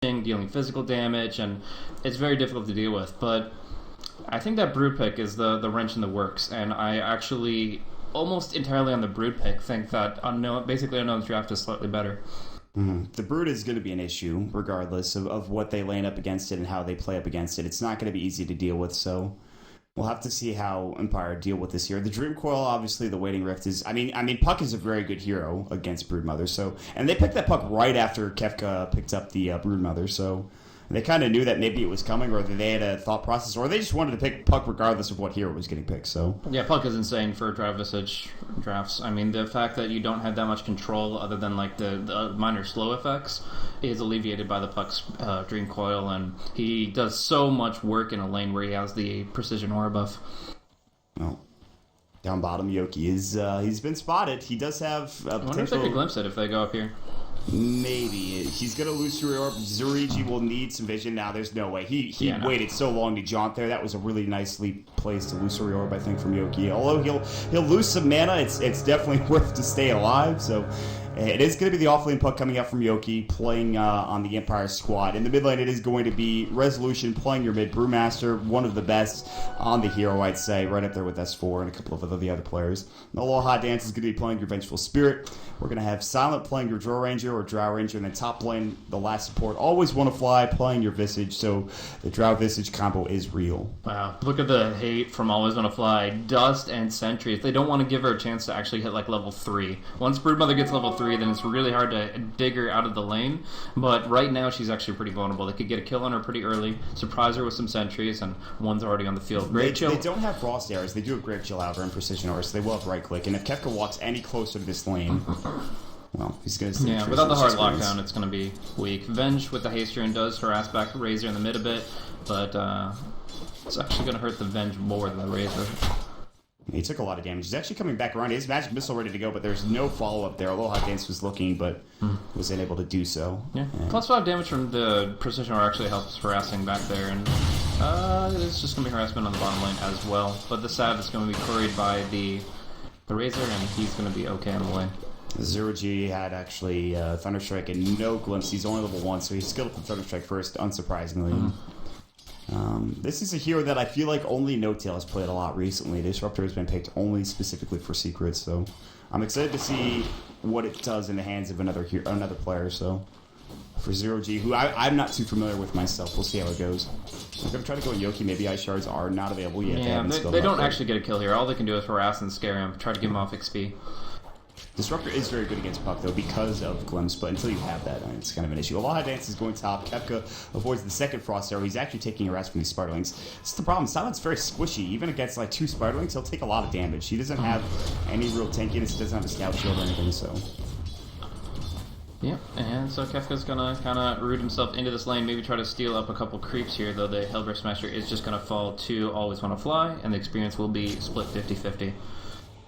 dealing physical damage, and it's very difficult to deal with. But I think that brood pick is the wrench in the works, and I actually almost entirely on the brood pick think that basically Unknown's draft is slightly better. Mm-hmm. The brood is going to be an issue regardless of what they line up against it and how they play up against it. It's not going to be easy to deal with, so we'll have to see how Empire deal with this here. The Dream Coil, obviously, the Waiting Rift is... I mean, Puck is a very good hero against Broodmother, so... And they picked that Puck right after Kefka picked up the Broodmother, so... They kind of knew that maybe it was coming, or that they had a thought process, or they just wanted to pick Puck regardless of what hero was getting picked, so... Yeah, Puck is insane for draft visage drafts. I mean, the fact that you don't have that much control other than, like, the minor slow effects is alleviated by the Puck's Dream Coil, and he does so much work in a lane where he has the Precision Aura buff. Well, down bottom, Yoki is, he's been spotted. He does have I wonder if they could glimpse it if they go up here. Maybe. He's going to lose through Orb. Zurigi will need some vision now. There's no way. He waited so long to jaunt there. That was a really nicely placed illusory orb, I think, from Yoki. Although he'll lose some mana, it's definitely worth to stay alive. So it is going to be the offlane Puck coming out from Yoki, playing on the Empire squad. In the mid lane, it is going to be Resolution playing your mid Brewmaster, one of the best on the hero, I'd say, right up there with S4 and a couple of the other players. Aloha Dance is going to be playing your Vengeful Spirit. We're going to have Silent playing your Draw Ranger or Drow Ranger, and then top lane, the last support, Always Wanna Fly, playing your Visage, so the Drow Visage combo is real. Wow, look at the hate from Always Wanna Fly. Dust and Sentries. They don't want to give her a chance to actually hit, like, level 3. Once Broodmother gets level 3, then it's really hard to dig her out of the lane, but right now she's actually pretty vulnerable. They could get a kill on her pretty early, surprise her with some Sentries, and one's already on the field. Grave Chill. They don't have Frost Arrows. They do have Grave Chill Alvar and Precision Aura, so they will have right click, and if Kefka walks any closer to this lane... Well, he's going to... Yeah, without the hard lockdown, it's going to be weak. Venge with the Haste does harass back Razor in the mid a bit, but it's actually going to hurt the Venge more than the Razor. He took a lot of damage. He's actually coming back around. He has Magic Missile ready to go, but there's no follow-up there. Aloha Dance was looking, but was unable to do so. Yeah. Plus 5 damage from the Precision Aura actually helps harassing back there, and it's just going to be harassment on the bottom lane as well. But the Sav is going to be curried by the Razor, and he's going to be okay on the lane. Zero-G had actually Thunderstrike and no glimpse. He's only level 1, so he's skilled with Thunderstrike first, unsurprisingly. This is a hero that I feel like only No-Tail has played a lot recently. Disruptor has been picked only specifically for secrets, so I'm excited to see what it does in the hands of another player. So for Zero-G, who I'm not too familiar with myself, we'll see how it goes. I'm going to try to go in Yoki. Maybe Ice Shards are not available yet. Yeah, they don't actually get a kill here. All they can do is harass and scare him, try to give him off XP. Disruptor is very good against Puck, though, because of Glimpse, but until you have that, it's kind of an issue. Aloha Dance is going top. Kefka avoids the second Frost Arrow. He's actually taking a rest from these Spiderlings. This is the problem. Silent's very squishy. Even against, like, 2 Spiderlings, he'll take a lot of damage. He doesn't have any real tankiness. He doesn't have a Scout Shield or anything, so... Yeah, and so Kefka's gonna kind of root himself into this lane, maybe try to steal up a couple creeps here, though the Hellbear Smasher is just gonna fall to Always Wanna Fly, and the experience will be split 50-50.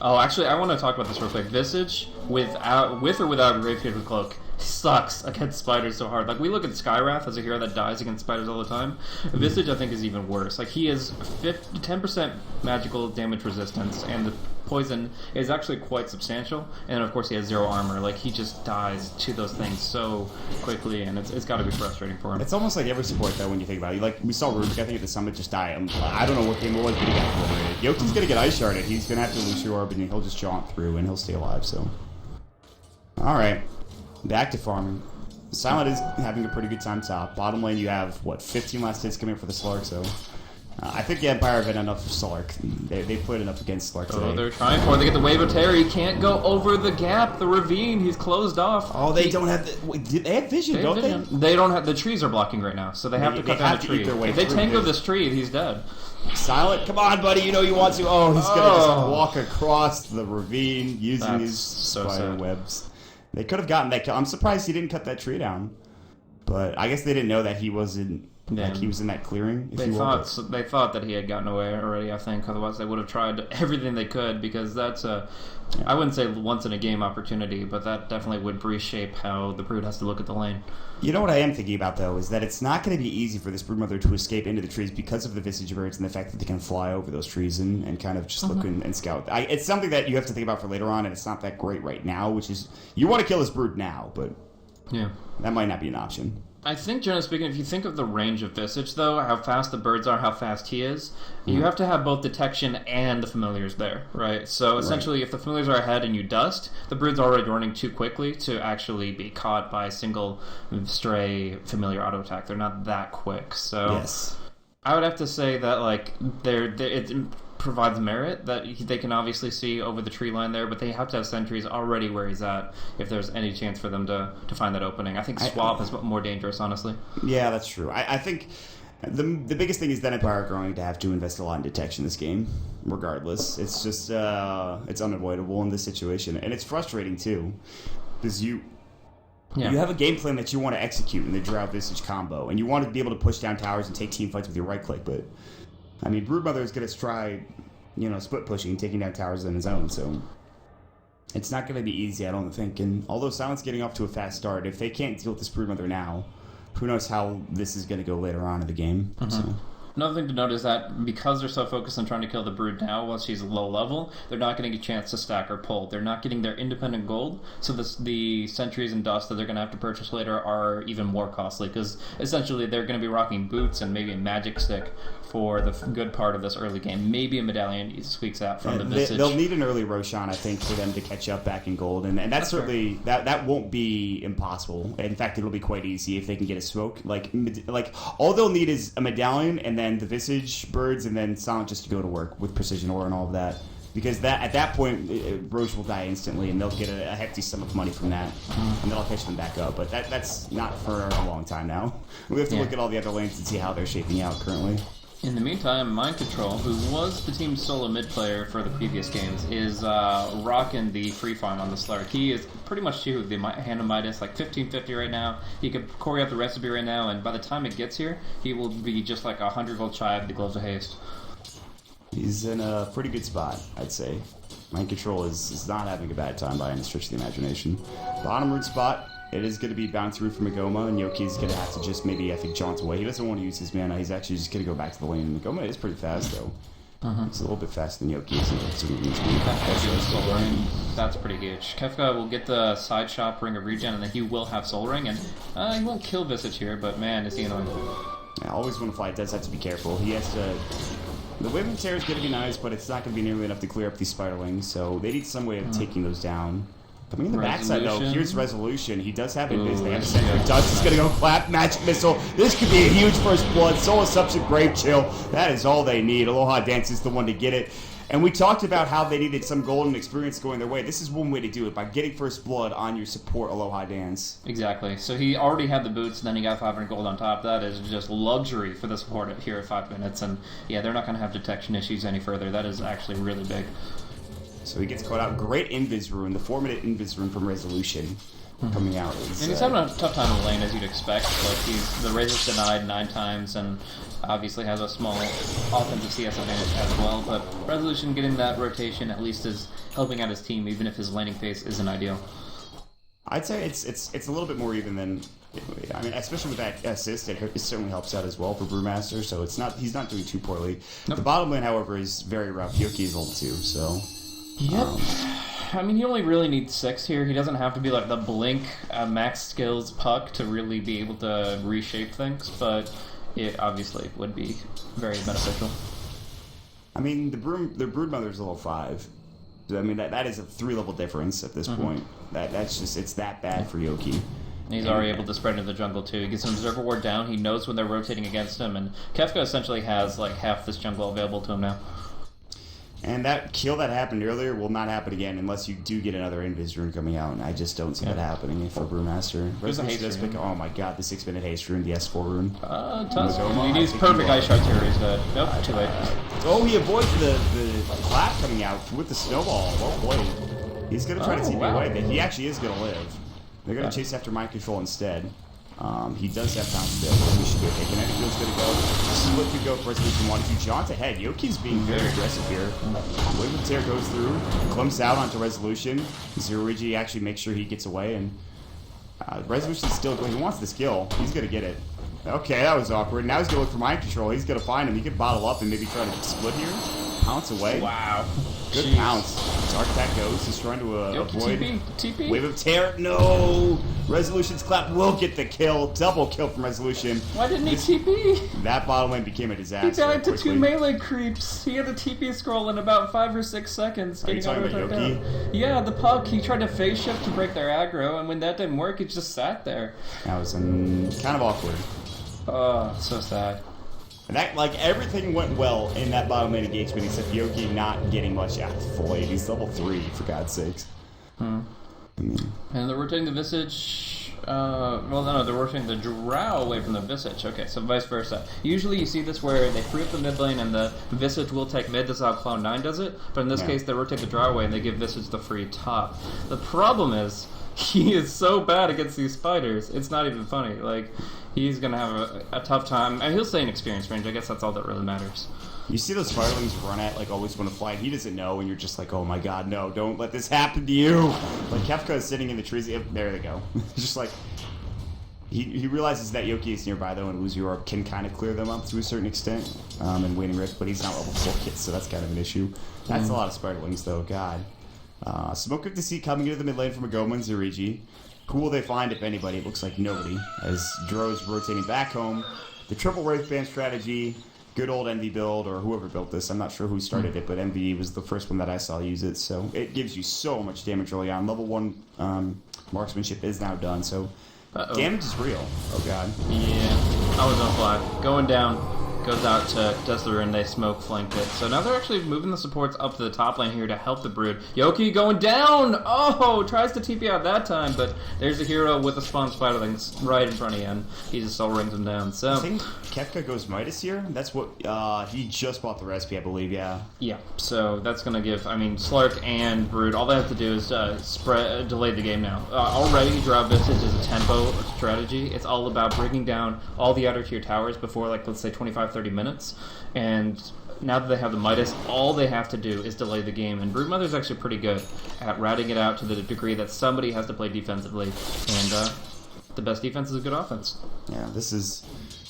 Oh, actually, I want to talk about this real quick. Visage, with or without Gravecleaver's Cloak, sucks against spiders so hard. Like, we look at Skywrath as a hero that dies against spiders all the time. Visage, I think, is even worse. Like, he is 10% magical damage resistance, and the poison is actually quite substantial. And, of course, he has 0 armor. Like, he just dies to those things so quickly, and it's got to be frustrating for him. It's almost like every support, though, when you think about it. Like, we saw Rubik, I think, at the summit just die. I don't know what game it was, but he got obliterated. Yoki's going to get Ice Sharded. He's going to have to lose your orb, and he'll just jaunt through, and he'll stay alive, so... Alright. Back to farming. Silent is having a pretty good time top. Bottom lane, you have, 15 last hits coming for the Slark, so... I think the Empire have had enough of Slark. They played enough against Slark today. Oh, they're trying for it. They get the Wave of Terror. He can't go over the gap, the ravine. He's closed off. Oh, they don't have the... Wait, they have vision, don't they? They don't have... The trees are blocking right now, so they have to cut down the tree. If they tango this tree, he's dead. Silent, come on, buddy, you know you want to. Oh, he's going to just walk across the ravine using his spider webs. They could have gotten that kill. I'm surprised he didn't cut that tree down. But I guess they didn't know that he wasn't... Like he was in that clearing. They thought that he had gotten away already. I think otherwise they would have tried everything they could, because that's I wouldn't say once in a game opportunity, but that definitely would reshape how the Brood has to look at the lane. You know what I am thinking about, though, is that it's not going to be easy for this Broodmother to escape into the trees because of the Visage Birds and the fact that they can fly over those trees and kind of just look and scout. It's something that you have to think about for later on, and it's not that great right now, which is... You want to kill this Brood now, but... Yeah. That might not be an option. I think, generally speaking, if you think of the range of Visage, though, how fast the birds are, how fast he is, you have to have both detection and the familiars there, right? So essentially, if the familiars are ahead and you dust, the bird's already running too quickly to actually be caught by a single stray familiar auto attack. They're not that quick. So Yes. I would have to say that like it provides merit that they can obviously see over the tree line there, but they have to have sentries already where he's at if there's any chance for them to find that opening. I think Swap is more dangerous, honestly. Yeah, that's true. I think the biggest thing is that Empire are going to have to invest a lot in detection this game, regardless. It's just it's unavoidable in this situation, and it's frustrating too, because you have a game plan that you want to execute in the Drought Visage combo, and you want to be able to push down towers and take team fights with your right click, but I mean, Broodmother is going to try, split pushing, taking down towers on his own, so it's not going to be easy, I don't think. And although Silent's getting off to a fast start, if they can't deal with this Broodmother now, who knows how this is going to go later on in the game. So. Another thing to note is that because they're so focused on trying to kill the Brood now while she's low level, they're not getting a chance to stack or pull. They're not getting their independent gold, so the sentries and dust that they're going to have to purchase later are even more costly, because essentially they're going to be rocking boots and maybe a magic stick for the good part of this early game. Maybe a medallion squeaks out from the Visage. They'll need an early Roshan, I think, for them to catch up back in gold, and that's certainly that won't be impossible. In fact, it'll be quite easy if they can get a smoke. Like all they'll need is a medallion, and then the Visage birds, and then Silent just to go to work with precision ore and all of that. Because at that point, Roche will die instantly, and they'll get a hefty sum of money from that, and then I'll catch them back up. But that's not for a long time now. We have to look at all the other lanes and see how they're shaping out currently. In the meantime, Mind Control, who was the team's solo mid player for the previous games, is rocking the free farm on the Slark. He is pretty much to the hand of Midas, like 1550 right now. He could choreo out the recipe right now, and by the time it gets here, he will be just like 100 gold shy of the Gloves of Haste. He's in a pretty good spot, I'd say. Mind Control is not having a bad time by any stretch of the imagination. Bottom root spot, it is going to be bounce through from Magoma, and Yoki's going to have to just maybe, I think, jaunt away. He doesn't want to use his mana. He's actually just going to go back to the lane. Magoma is pretty fast, though. It's a little bit faster than Yoki. That's pretty huge. Kefka will get the side shop ring of regen, and then he will have Soul Ring, and he won't kill Visage here, but man, is he annoying. Yeah, always when a fight does have to be careful. He has to... The Wave of Terror is going to be nice, but it's not going to be nearly enough to clear up these Spiderlings, so they need some way of taking those down. Coming in the backside, though, here's Resolution. He does have Invis. They have a Sentry. Dust is going to go clap. Magic Missile. This could be a huge first blood. Soul Assumption, Grave Chill. That is all they need. Aloha Dance is the one to get it. And we talked about how they needed some golden experience going their way. This is one way to do it, by getting first blood on your support Aloha Dance. Exactly. So he already had the boots, and then he got 500 gold on top. That is just luxury for the support here at 5 minutes. And yeah, they're not going to have detection issues any further. That is actually really big. So he gets caught out. Great Invis Rune, the 4-minute Invis Rune from Resolution coming out. And he's having a tough time in the lane, as you'd expect. Like, the Razor's denied 9 times, and obviously has a small offensive CS advantage as well. But Resolution getting that rotation at least is helping out his team, even if his laning phase isn't ideal. I'd say it's a little bit more even than... I mean, especially with that assist, it certainly helps out as well for Brewmaster, so he's not doing too poorly. Nope. The bottom lane, however, is very rough. Yoki's old too, so... Yep. I mean, he only really needs 6 here. He doesn't have to be like the Blink max skills puck to really be able to reshape things, but it obviously would be very beneficial. I mean, the Broodmother's level 5. I mean, that is a 3-level difference at this point. That's just, it's that bad for Yoki. He's already able to spread into the jungle too. He gets an Observer Ward down. He knows when they're rotating against him, and Kefka essentially has like half this jungle available to him now. And that kill that happened earlier will not happen again unless you do get another Invis Rune coming out, and I just don't see that happening for Brewmaster. Resolution does pick, oh my god, the 6-minute haste rune, the S4 rune. Tusk. He needs perfect Ice Shards here. He's dead. Nope, too late. Oh, he avoids the clap coming out with the snowball. Well played. He's going to try to TP away, but he actually is going to live. They're going to chase after Mind Control instead. He does have bounce there, but we should go take it. Kinetic Field's going to go. Split could go for Resolution 1. If you jaunt ahead, Yoki's being very aggressive here. Wave of Tear goes through, clumps out onto Resolution. Zerorigi actually makes sure he gets away, and Resolution's still going. He wants this kill. He's going to get it. Okay, that was awkward. Now he's going to look for Mind Control. He's going to find him. He could bottle up and maybe try to split here. pounce away. Wow. Good Jeez. pounce. Dark Attack goes. He's trying to avoid. TP? Wave of Terror. No! Resolution's clap will get the kill. Double kill from Resolution. Why didn't he TP? That bottom lane became a disaster. He died to quickly. 2 melee creeps. He had the TP scroll in about 5 or 6 seconds. Are you talking about Yoki? Yeah, the puck. He tried to phase shift to break their aggro, and when that didn't work, he just sat there. That was kind of awkward. Oh, so sad. And that, like, everything went well in that bottom lane engagement except Yoki not getting much out of full 8. He's level 3, for God's sakes. And they're rotating the Visage. Well, no, they're rotating the Drow away from the Visage. Okay, so vice versa. Usually you see this where they free up the mid lane and the Visage will take mid. This is how Cloud9 does it. But in this case, they rotate the Drow away and they give Visage the free top. The problem is, he is so bad against these spiders. It's not even funny. Like, he's going to have a tough time. And he'll stay in experience range. I guess that's all that really matters. You see those firelings run at, like, always want to fly, and he doesn't know, and you're just like, oh my god, no, don't let this happen to you. Like, Kefka is sitting in the trees. There they go. Just like, he realizes that Yoki is nearby, though, and Lose Your Orb can kind of clear them up to a certain extent, and Waning Rift, but he's not level 4 yet, so that's kind of an issue. That's a lot of spiderlings, though, god. Smoke of Deceit coming into the mid lane from Agoma and Zerigi. Who will they find, if anybody? It looks like nobody, as Dro's rotating back home. The triple Wraith Band strategy, good old Envy build, or whoever built this. I'm not sure who started it, but Envy was the first one that I saw use it, so it gives you so much damage early on. Level 1 marksmanship is now done, so damage is real. Oh god. Yeah, I was on fly. Going down. Goes out to Desler and they smoke flanked it. So now they're actually moving the supports up to the top lane here to help the Brood. Yoki going down! Oh, tries to TP out that time, but there's a hero with a spawn spiderlings right in front of him. He just all rings him down. So I think Kefka goes Midas here. That's what he just bought the recipe, I believe. Yeah. Yeah. So that's gonna give. I mean, Slark and Brood. All they have to do is delay the game now. Already, Drow Visage is a tempo strategy. It's all about breaking down all the outer tier towers before, like, let's say 25-30 minutes, and now that they have the Midas, all they have to do is delay the game, and Broodmother's actually pretty good at routing it out to the degree that somebody has to play defensively, and the best defense is a good offense. Yeah, this is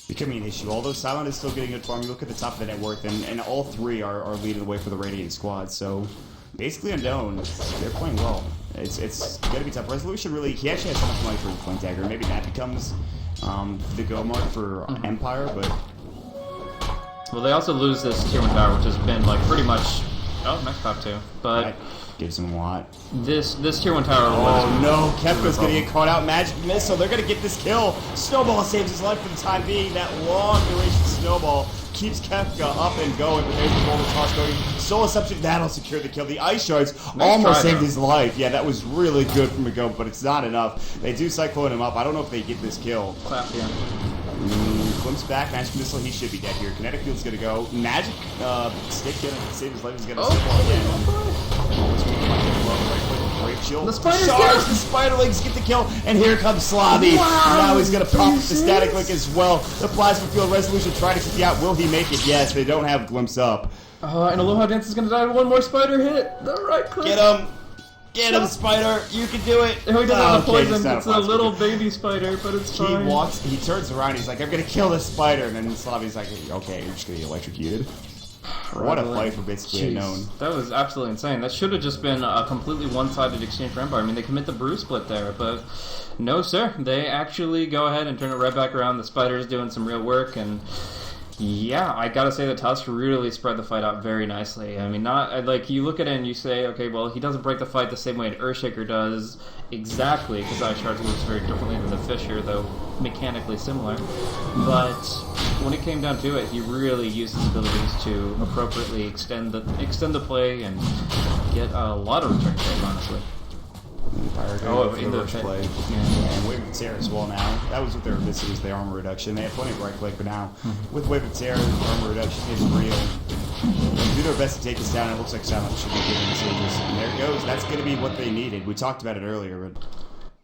becoming an issue. Although Silent is still getting good farm, you look at the top of the net worth, and all three are leading the way for the Radiant squad, so basically Unknown, they're playing well. It's going to be tough. Resolution really, he actually has so much money for his Flame Dagger. Maybe that becomes the go mark for Empire, but... Well, they also lose this tier 1 tower, which has been, like, pretty much... Oh, nice pop too. But that gives him a lot. This tier 1 tower... Oh no, Kefka's going to get caught out. Magic Missile, they're going to get this kill. Snowball saves his life for the time being. That long duration snowball keeps Kefka up and going, but there's the golden toss going. Soul Assumption, that'll secure the kill. The Ice Shards almost saved his life. Yeah, that was really good from Agoma, but it's not enough. They do Cyclone him up. I don't know if they get this kill. Clap, yeah. Glimpse back, Magic Missile, he should be dead here. Kinetic Field's gonna go. Magic Stick gonna save his life, he's gonna Great shield. The Spider's Shards, the Spiderlings get the kill, and here comes Slavi. Wow. Now he's gonna pop the Static Link as well. The Plasma Field Resolution trying to kick you out. Will he make it? Yes, they don't have Glimpse up. And Aloha Dance is gonna die with one more spider hit. The right click. Get him! Get him, Spider! You can do it! No, he doesn't have poison. It's It's a little baby spider, but it's fine. He turns around, he's like, I'm gonna kill this spider, and then Slavi's like, okay, you're just gonna get electrocuted. What a fight for basically Unknown. That was absolutely insane. That should have just been a completely one-sided exchange for Empire. I mean, they commit the brew split there, but no, sir. They actually go ahead and turn it right back around. The Spider's doing some real work, and yeah, I gotta say the Tusk really spread the fight out very nicely. I mean, not like you look at it and you say, okay, well, he doesn't break the fight the same way an Earthshaker does exactly, because Ice Shards moves very differently than the Fissure, though mechanically similar. But when it came down to it, he really used his abilities to appropriately extend the play and get a lot of return trade, honestly. Empire in the play. Yeah. And Wave of Terror as well now. That was what they were missing, was the armor reduction. They had plenty of right click, but now with Wave of Terror, the armor reduction is real. They do their best to take us down. It looks like Silent should be giving the Sages. And there it goes. That's going to be what they needed. We talked about it earlier,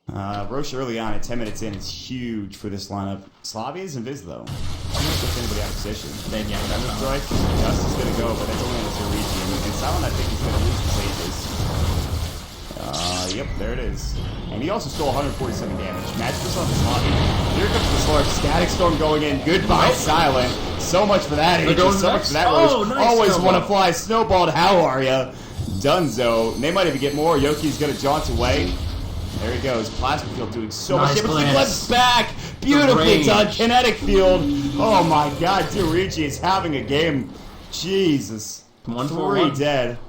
but Roche early on at 10 minutes in is huge for this lineup. Slavia is invis though. I don't know if there's anybody out of position. Then, yeah, Thunderstrike, Justice is going to go, but that's only on the Zerigi. And Silent, I think, is going to lose the Sages. Yep, there it is. And he also stole 147 damage. Magic was on the Slavi. Here comes the Slark. Static Storm going in. Goodbye, Silent. So much for that. They're going So much next. for that. Oh, Roach. nice Always snowball. want to fly. Snowballed. How are ya? Dunzo. They might even get more. Yoki's going to jaunt away. There he goes. Plasma field doing so much Nice damage. glance. He flips back. Beautifully range. done. Kinetic field. Oh my god. Dorichi is having a game. Jesus. 1 for 3 1. dead.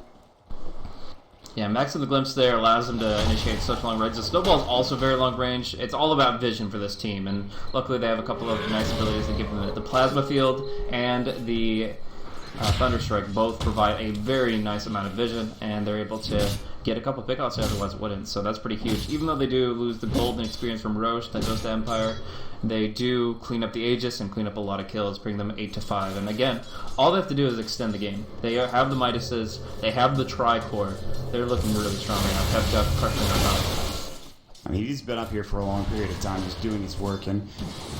Yeah, Max of the Glimpse there allows him to initiate such long range. The Snowball is also very long range. It's all about vision for this team, and luckily they have a couple of nice abilities that give them it. The Plasma Field and the Thunderstrike both provide a very nice amount of vision, and they're able to get a couple pickouts that otherwise wouldn't, so that's pretty huge. Even though they do lose the golden experience from Roche that goes to Empire, they do clean up the Aegis and clean up a lot of kills, bring them 8-5. And again, all they have to do is extend the game. They have the Midases, they have the Tri-Core. They're looking really strong right now. Kefka crushing their top. I mean, he's been up here for a long period of time, just doing his work, and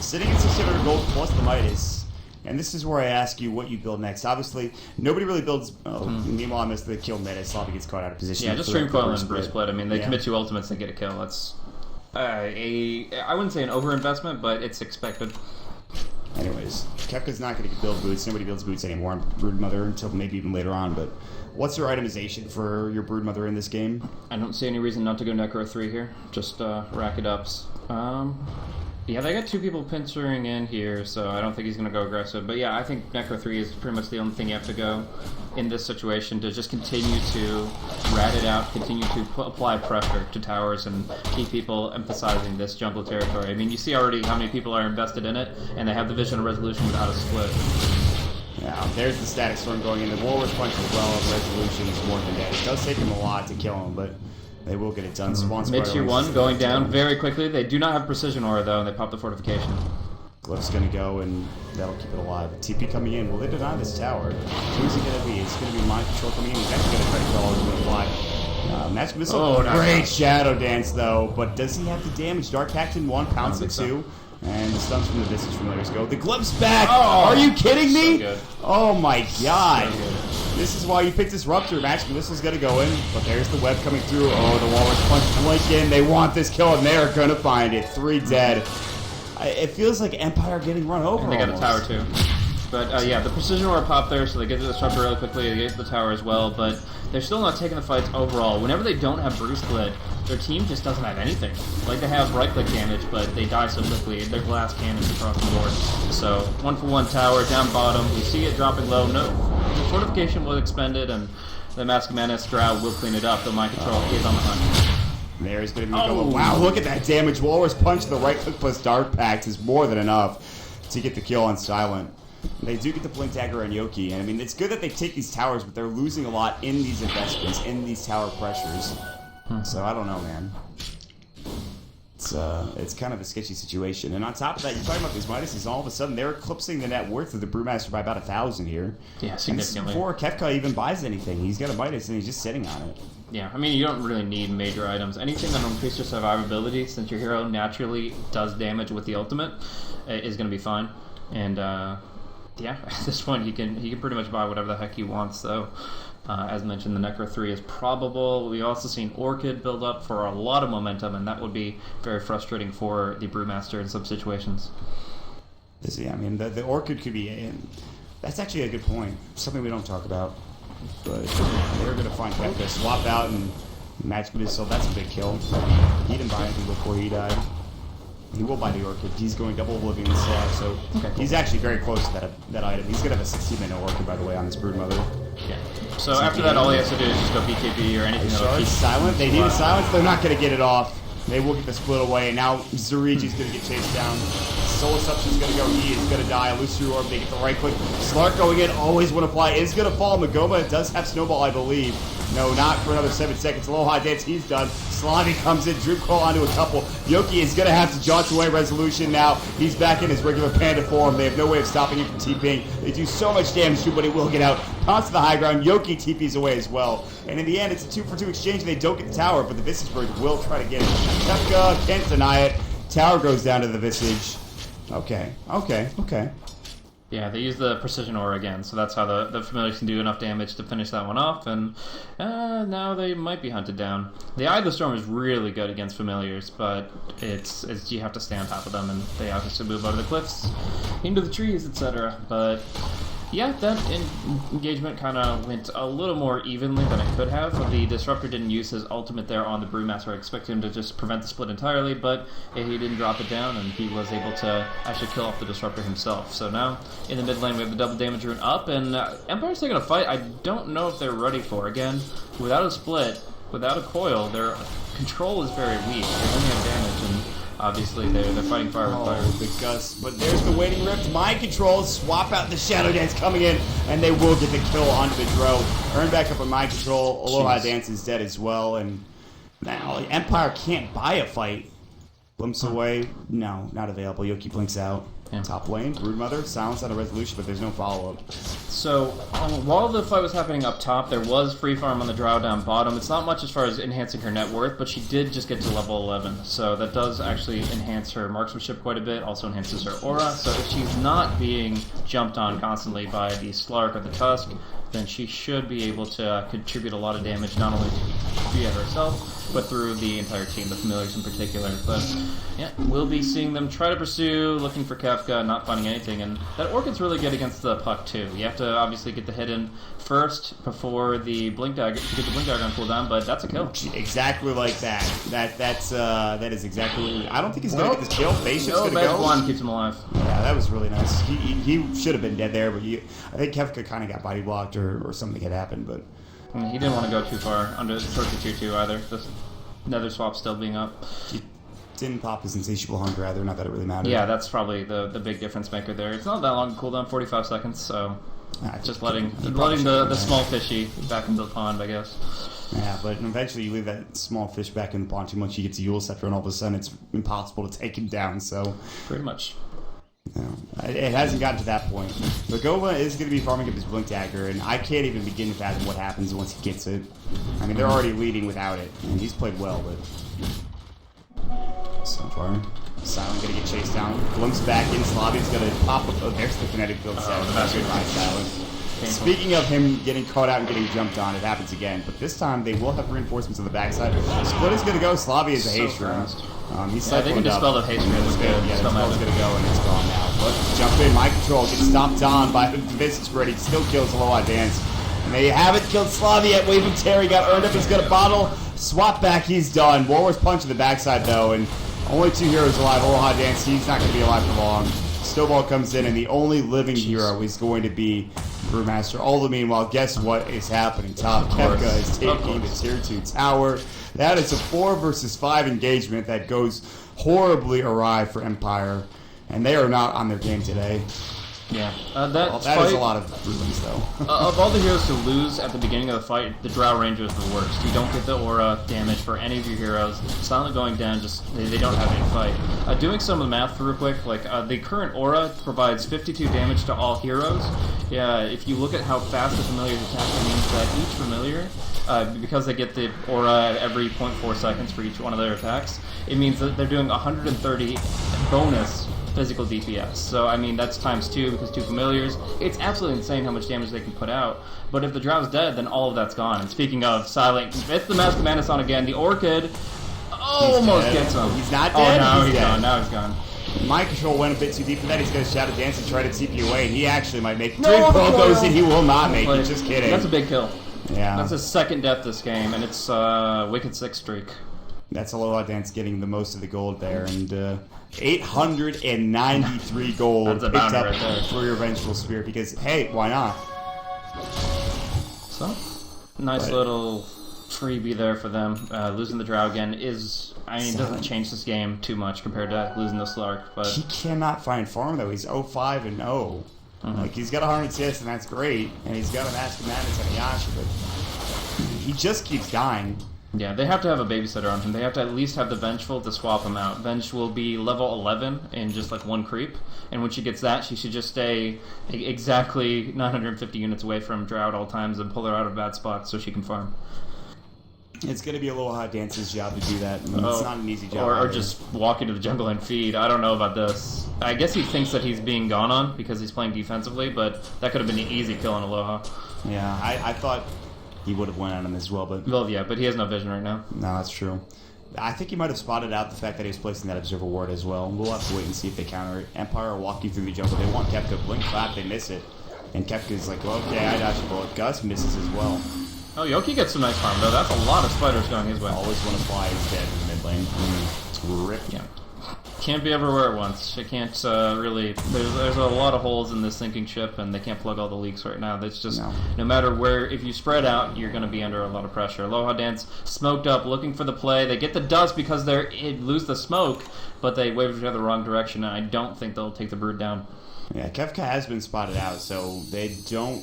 sitting at 600 gold plus the Midas. And this is where I ask you what you build next. Obviously, nobody really builds. Meanwhile, I missed the kill Midas. Sloppy gets caught out of position. Yeah, just for the Stream Coil first and Bruce split. Split. I mean, they Yeah. commit 2 ultimates and get a kill. That's I wouldn't say an overinvestment, but it's expected. Anyways, Kefka's not going to build boots. Nobody builds boots anymore on Broodmother until maybe even later on. But what's your itemization for your Broodmother in this game? I don't see any reason not to go Necro 3 here. Just rack it up. Yeah, they got 2 people pincering in here, so I don't think he's going to go aggressive. But yeah, I think Necro 3 is pretty much the only thing you have to go in this situation to just continue to rat it out, continue to apply pressure to towers and keep people emphasizing this jungle territory. I mean, you see already how many people are invested in it, and they have the vision of resolution without a split. Yeah, there's the static storm going in. The Walrus Punch as well of resolution is more than dead. It does take him a lot to kill him, but they will get it done. Mid tier 1 going down very quickly. They do not have precision aura though, and they pop the fortification. Glyph's going to go, and that'll keep it alive. TP coming in. Will they deny this tower? Who's it going to be? It's going to be Mind Control coming in. He's actually going to try to kill all. He's going to fly. Match Missile. Oh, nice. Great Shadow Dance, though. But does he have the damage? Dark Pact in 1, pounds it 2. And the stuns from the Visage Familiars go. The Glyph's back! Oh, are you kidding me? so good. Oh my god. So good. This is why you picked this Rupture. Match Missile's going to go in, but there's the web coming through. Oh, the Walrus Punch blink in. They want this kill, and they're going to find it. 3 dead. It feels like Empire getting run over. And they got a almost. tower too. But yeah, the precision aura pop there, so they get to the disruptor really quickly, they get to the tower as well, but they're still not taking the fights overall. Whenever they don't have Bruce Split, their team just doesn't have anything. Like, they have right-click damage, but they die so quickly. They're glass cannons across the board. So, 1-for-1 tower, down bottom, we see it dropping low. No, the fortification was expended, and the Mask of Menace Drow will clean it up, though Mind Control is on the hunt. There's going to be wow, look at that damage. Walrus Punch to the right click plus Dark Pact is more than enough to get the kill on Silent. They do get the Blink Dagger on Yoki, and I mean, it's good that they take these towers, but they're losing a lot in these investments, in these tower pressures. So I don't know, man. It's kind of a sketchy situation. And on top of that, you're talking about these Midases, all of a sudden they're eclipsing the net worth of the Brewmaster by about 1,000 here. Yeah, significantly. Before Kefka even buys anything, he's got a Midas and he's just sitting on it. Yeah, I mean, you don't really need major items. Anything that will increase your survivability, since your hero naturally does damage with the ultimate, is going to be fine. And yeah, at this point, he can pretty much buy whatever the heck he wants. So, as mentioned, the Necro 3 is probable. We've also seen Orchid build up for a lot of momentum, and that would be very frustrating for the Brewmaster in some situations. Yeah, I mean, the Orchid could be... That's actually a good point. Something we don't talk about. But they're going to find Kefka, swap out, and match Missile. That's a big kill. He didn't buy anything before he died. He will buy the Orchid. He's going double Oblivion slot, so he's actually very close to that item. He's going to have a 16-minute Orchid, by the way, on this Broodmother. Yeah. So after that, all he has to do is just go BKB or anything that'll keep... Silent. They need a silence. They're not going to get it off. They will get the split away, and now Zuriji's going to get chased down. Soul Assumption's going to go. He is going to die. Illusory Orb, they get the right click. Slark going in, always want to fly. Is going to fall. Magoma does have Snowball, I believe. No, not for another 7 seconds. A little high dance, he's done. Slavi comes in, Droop Crawl onto a couple. Yoki is going to have to jaunt away Resolution now. He's back in his regular Panda form. They have no way of stopping him from TPing. They do so much damage to him, but he will get out. Pounce to the high ground. Yoki TPs away as well. And in the end, it's a 2-for-2 exchange. They don't get the tower, but the Visage Bird will try to get it. Kefka can't deny it. Tower goes down to the Visage. Okay. Yeah, they use the precision aura again, so that's how the familiars can do enough damage to finish that one off, and now they might be hunted down. The Eye of the Storm is really good against familiars, but it's you have to stay on top of them, and they obviously move over the cliffs, into the trees, etc. But yeah, that engagement kind of went a little more evenly than it could have. The Disruptor didn't use his ultimate there on the Brewmaster. I expected him to just prevent the split entirely, but he didn't drop it down, and he was able to actually kill off the Disruptor himself. So now, in the mid lane, we have the double damage rune up, and Empire's taking a fight I don't know if they're ready for. Again, without a split, without a coil, their control is very weak. They only have damage, and obviously, they're fighting fire with fire. The gust. But there's the waiting rift. Mind control. Swap out the Shadow Dance coming in, and they will get the kill onto the Dro. Earn back up on mind control. Aloha Dance is dead as well. And now Empire can't buy a fight. Blimps away. No, not available. Yoki blinks out. Yeah. Top lane. Broodmother. Silence on a resolution, but there's no follow-up. So, while the fight was happening up top, there was free farm on the Drow down bottom. It's not much as far as enhancing her net worth, but she did just get to level 11. So that does actually enhance her marksmanship quite a bit, also enhances her aura. So if she's not being jumped on constantly by the Slark or the Tusk, then she should be able to contribute a lot of damage, not only via herself, but through the entire team, the familiars in particular. But yeah, we'll be seeing them try to pursue, looking for Kefka, not finding anything. And that Orchid's really good against the puck too. You have to obviously get the hit in first before the Blink Dagger, to get the Blink Dagger on cooldown, but that's a kill. Exactly like that. That is exactly what I don't think he's going to get this kill. Basic's going to go. One keeps him alive. Yeah, that was really nice. He should have been dead there, but I think Kefka kind of got body blocked or something had happened, but... I mean, he didn't want to go too far under towards the 2-2 either. The nether swap still being up. He didn't pop his insatiable hunger either, not that it really mattered. Yeah, that's probably the big difference maker there. It's not that long to cooldown, 45 seconds, so just letting the small fishy back into the pond, I guess. Yeah, but eventually you leave that small fish back in the pond too much, he gets a Yule Scepter, and all of a sudden it's impossible to take him down, so... Pretty much. No, it hasn't gotten to that point. But Gova is going to be farming up his Blink Dagger, and I can't even begin to fathom what happens once he gets it. I mean, they're already leading without it, and he's played well, but... Sunfire. Silent going to get chased down. Glimpse back in. Slavia's going to pop up. Oh, there's the kinetic field set. That's good by Silent. Speaking of him getting caught out and getting jumped on, it happens again. But this time, they will have reinforcements on the backside. Split is going to go. Slavia is a haste rune. He's they can dispel the haste rune. Yeah, the spell's going to go, and it's gone now. But jump in. Mind control gets stopped on by the Visage Spread. He still kills Aloha Dance. And they haven't killed Slavia yet. Waving Terry got earned up. He's got a bottle. Swap back. He's done. Warwar's punch in the backside, though, and only 2 heroes alive. Aloha Dance, he's not going to be alive for long. Snowball comes in, and the only living hero is going to be Brewmaster. All the meanwhile, guess what is happening? Top Kefka is taking the tier 2 tower. That is a 4 versus 5 engagement that goes horribly awry for Empire, and they are not on their game today. Yeah, that is a lot of ruins, though. Of all the heroes to lose at the beginning of the fight, the Drow Ranger is the worst. You don't get the aura damage for any of your heroes. Silent going down, just they don't have any fight. Doing some of the math real quick, like the current aura provides 52 damage to all heroes. Yeah, if you look at how fast the familiars attack, it means that each familiar, because they get the aura every 0.4 seconds for each one of their attacks, it means that they're doing 130 bonus physical DPS. So, I mean, that's times 2 because 2 familiars. It's absolutely insane how much damage they can put out. But if the Drow's dead, then all of that's gone. And speaking of Silent, it's the Mask of Madness on again. The Orchid almost gets him. He's not dead. Oh, no, he's dead. gone. Now he's gone. Mind control went a bit too deep for that. He's going to Shadow Dance and try to TP away, and he actually might make it. Dream Pearl goes in. He will not make it. Just kidding. That's a big kill. Yeah. That's his second death this game, and it's Wicked 6 streak. That's Aloha Dance getting the most of the gold there, and 893 gold picked up right there for your Vengeful Spear because, hey, why not? So, nice little freebie there for them. Losing the Drow again is, I mean, it doesn't change this game too much compared to losing the Slark, but... He cannot find farm, though. He's 0-5 and 0. Like, he's got 100 CS, and that's great, and he's got a Mask of Madness and a Yasha, but he just keeps dying. Yeah, they have to have a babysitter on him. They have to at least have the Vengeful to swap him out. Venge will be level 11 in just like 1 creep, and when she gets that, she should just stay exactly 950 units away from Drow at all times and pull her out of bad spots so she can farm. It's going to be Aloha Dance's job to do that. It's not an easy job. Or just walk into the jungle and feed. I don't know about this. I guess he thinks that he's being gone on because he's playing defensively, but that could have been an easy kill on Aloha. Yeah, I thought he would have went on him as well, but... Well, yeah, but he has no vision right now. No, that's true. I think he might have spotted out the fact that he was placing that observer ward as well. We'll have to wait and see if they counter it. Empire are walking through the jungle. They want Kefka to blink clap, they miss it. And Kefka's like, well, okay, I dodged a bullet. Gus misses as well. Oh, Yoki gets some nice farm, though. That's a lot of spiders going his way. Always want to fly instead in the mid lane. Rip. Yeah. Can't be everywhere at once. It can't really... There's a lot of holes in this sinking ship, and they can't plug all the leaks right now. That's just... No matter where... If you spread out, you're going to be under a lot of pressure. Aloha Dance smoked up, looking for the play. They get the dust because they lose the smoke, but they wave each other the wrong direction, and I don't think they'll take the brood down. Yeah, Kefka has been spotted out, so they don't...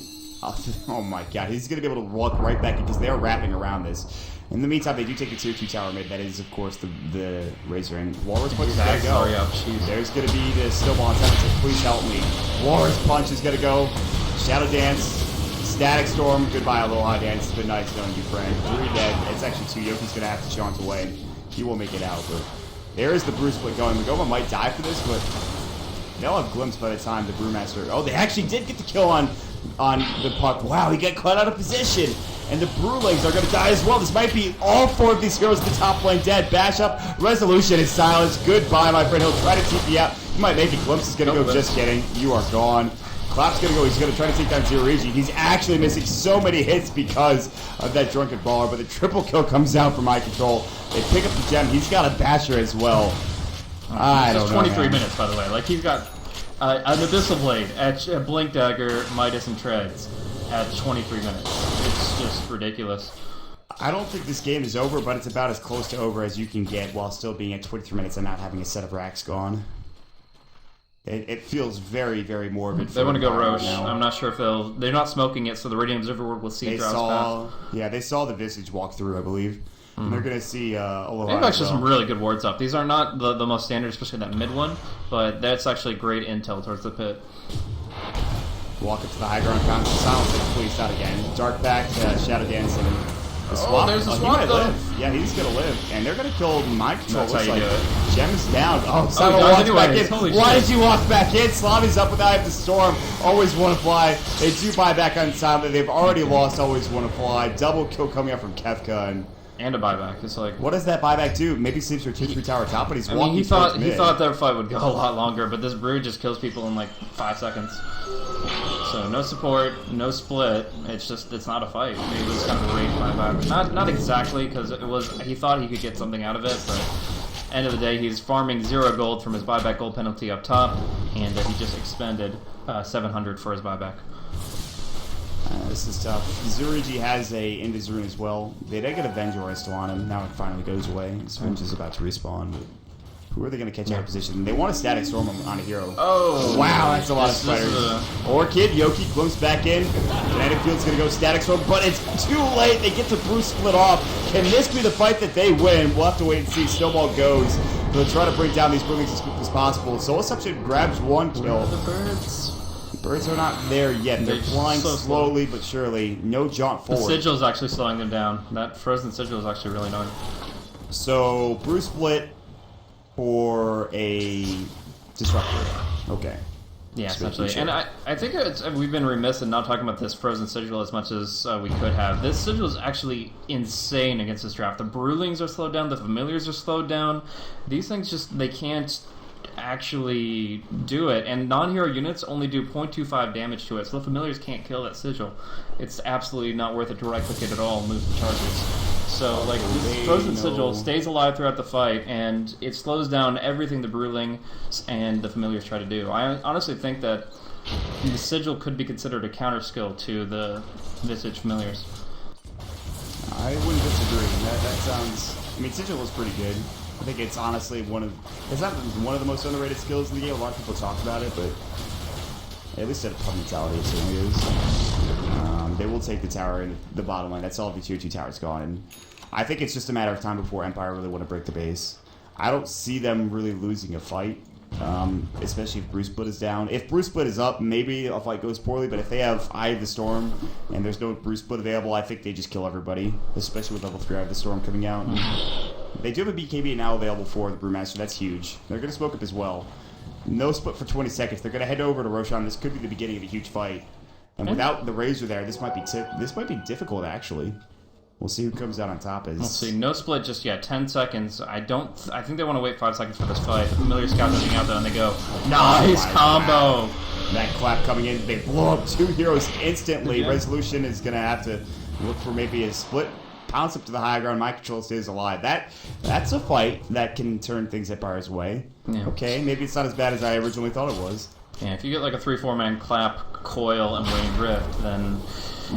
Oh my god, he's going to be able to walk right back in because they're wrapping around this. In the meantime, they do take the tier 2 tower mid. That is, of course, the Razor. And Walrus Punch is going to go. There's going to be the Snowball on top. Please help me. Walrus Punch is going to go. Shadow Dance. Static Storm. Goodbye, Aloha Dance. It's been nice knowing you, friend. 3 dead. It's actually 2. Yoki's going to have to chaunt away. He will make it out, but there is the Brew Split going. Magoma might die for this, but they'll have glimpse by the time the Brewmaster... Oh, they actually did get the kill on the puck. Wow, he got caught out of position. And the Brewlings are going to die as well. This might be all 4 of these heroes in the top lane dead. Bash up. Resolution is silenced. Goodbye, my friend. He'll try to TP out. He might make it. Glimpse is going to go. Just kidding. You are gone. Clap's going to go. He's going to try to take down Zero Regi. He's actually missing so many hits because of that drunken baller. But the triple kill comes out from my control. They pick up the gem. He's got a basher as well. I don't know. 23 minutes, by the way. Like, he's got an Abyssal Blade at Blink Dagger, Midas, and Treads at 23 minutes. It's just ridiculous. I don't think this game is over, but it's about as close to over as you can get while still being at 23 minutes and not having a set of racks gone. It feels very, very morbid. They want to go Roche. I'm not sure if they're not smoking it, so the Radiant Observer Ward will see throughout path. Yeah, they saw the Visage walk through, I believe. And they're going to see Aloha. They have actually some really good wards up. These are not the most standard, especially that mid one, but that's actually great intel towards the pit. Walk up to the high ground, silence it, police out again. Dark back, Shadow Dancing. There's a swap, though. Live. Yeah, he's going to live. And they're going to kill Mind Control. That's how you do it. Gem's down. Oh, Simon walks back in. Why did you walk back in? Slavi's up with Eye of the Storm. Always want to fly. They do buy back on Simon. They've already lost Always Want to Fly. Double kill coming up from Kefka. And a buyback. It's like, what does that buyback do? Maybe sleeps for 2-3 tower top, but he's walking. He thought their fight would go a lot longer, but this Brood just kills people in like 5 seconds. So no support, no split. It's not a fight. Maybe it was kind of a rage buyback. Not exactly, because he thought he could get something out of it, but end of the day, he's farming 0 gold from his buyback gold penalty up top, and he just expended 700 for his buyback. This is tough. Zurigi has a Indus Rune as well. They did get a Vengeor still on him. Now it finally goes away. Venge is about to respawn. But who are they going to catch out of position? They want a Static Storm on a hero. Oh! Wow, that's a lot of spiders. Orchid, Yoki glimpse back in. Kinetic Field's going to go Static Storm, but it's too late. They get the Bruce split off. Can this be the fight that they win? We'll have to wait and see. Snowball goes. They'll try to bring down these Brewlings as quickly as possible. Soul Assumption grabs 1 kill. The birds. Birds are not there yet. They're flying slowly but surely. No jaunt forward. The Sigil is actually slowing them down. That Frozen Sigil is actually really annoying. So, Bruce split for a Disruptor. Okay. Yeah, essentially. And I think we've been remiss in not talking about this Frozen Sigil as much as we could have. This Sigil is actually insane against this draft. The Brewlings are slowed down. The Familiars are slowed down. These things they can't actually do it, and non-hero units only do 0.25 damage to it, so the Familiars can't kill that Sigil. It's absolutely not worth it to right-click it at all and lose the charges. So, like, this Frozen Sigil stays alive throughout the fight, and it slows down everything the Brewlings and the Familiars try to do. I honestly think that the Sigil could be considered a counter-skill to the Visage Familiars. I wouldn't disagree. That sounds... I mean, Sigil is pretty good. I think it's honestly it's not one of the most underrated skills in the game. A lot of people talk about it, but at least at pub mentality, it certainly is. They will take the tower in the bottom line. That's all the tier 2 towers gone. And I think it's just a matter of time before Empire really want to break the base. I don't see them really losing a fight. especially if Bruce Split is down. If Bruce Split is up, maybe a fight goes poorly, but if they have Eye of the Storm and there's no Bruce Split available, I think they just kill everybody, especially with level 3 Eye of the Storm coming out. They do have a BKB now available for the Brewmaster. That's huge. They're going to smoke up as well. No split for 20 seconds. They're going to head over to Roshan. This could be the beginning of a huge fight. And without the Razor there, this might be difficult, actually. We'll see who comes out on top. Let's see. No split just yet. 10 seconds. I think they want to wait 5 seconds for this fight. The Familiar Scout's running out there, and they go, nice combo! That clap coming in. They blow up 2 heroes instantly. Yeah. Resolution is going to have to look for maybe a split. Pounce up to the high ground. My control stays alive. That's a fight that can turn things Empire's way. Yeah. Okay, maybe it's not as bad as I originally thought it was. Yeah, if you get like a 3-4 man clap, coil, and Waning Rift, then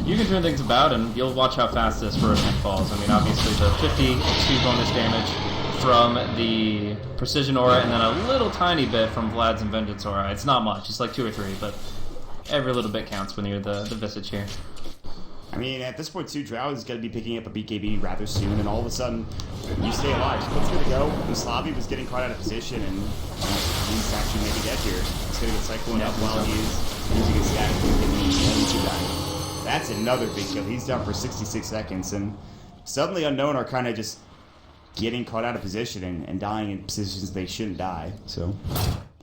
you can turn things about, and you'll watch how fast this Roshan falls. I mean, obviously the 52 bonus damage from the Precision Aura, and then a little tiny bit from Vlad's and Vengeance Aura. It's not much. It's like 2 or 3, but every little bit counts when you're the Visage here. I mean, at this point, too, Drow is going to be picking up a BKB rather soon, and all of a sudden, you stay alive. Split's going to go. Slavi was getting caught out of position, and he's actually maybe dead here. He's going to get Cyclone up while he's using his stack to die. That's another big kill. He's down for 66 seconds, and Suddenly Unknown are kind of just getting caught out of position and dying in positions they shouldn't die. So,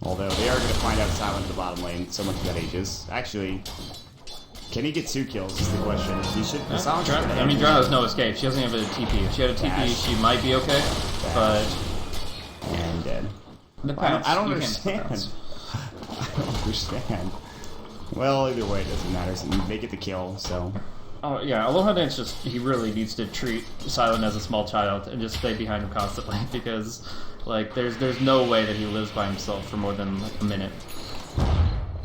although they are going to find out Silent in the bottom lane, so much of that Aegis. Actually, can he get 2 kills is the question. He should. I mean, Drow has no escape. She doesn't have a TP. If she had a TP, she might be okay. But and dead. I don't understand. I don't understand. Well, either way, it doesn't matter. They get the kill, so. Oh yeah, Aloha Dance he really needs to treat Silent as a small child and just stay behind him constantly because, like, there's no way that he lives by himself for more than like a minute.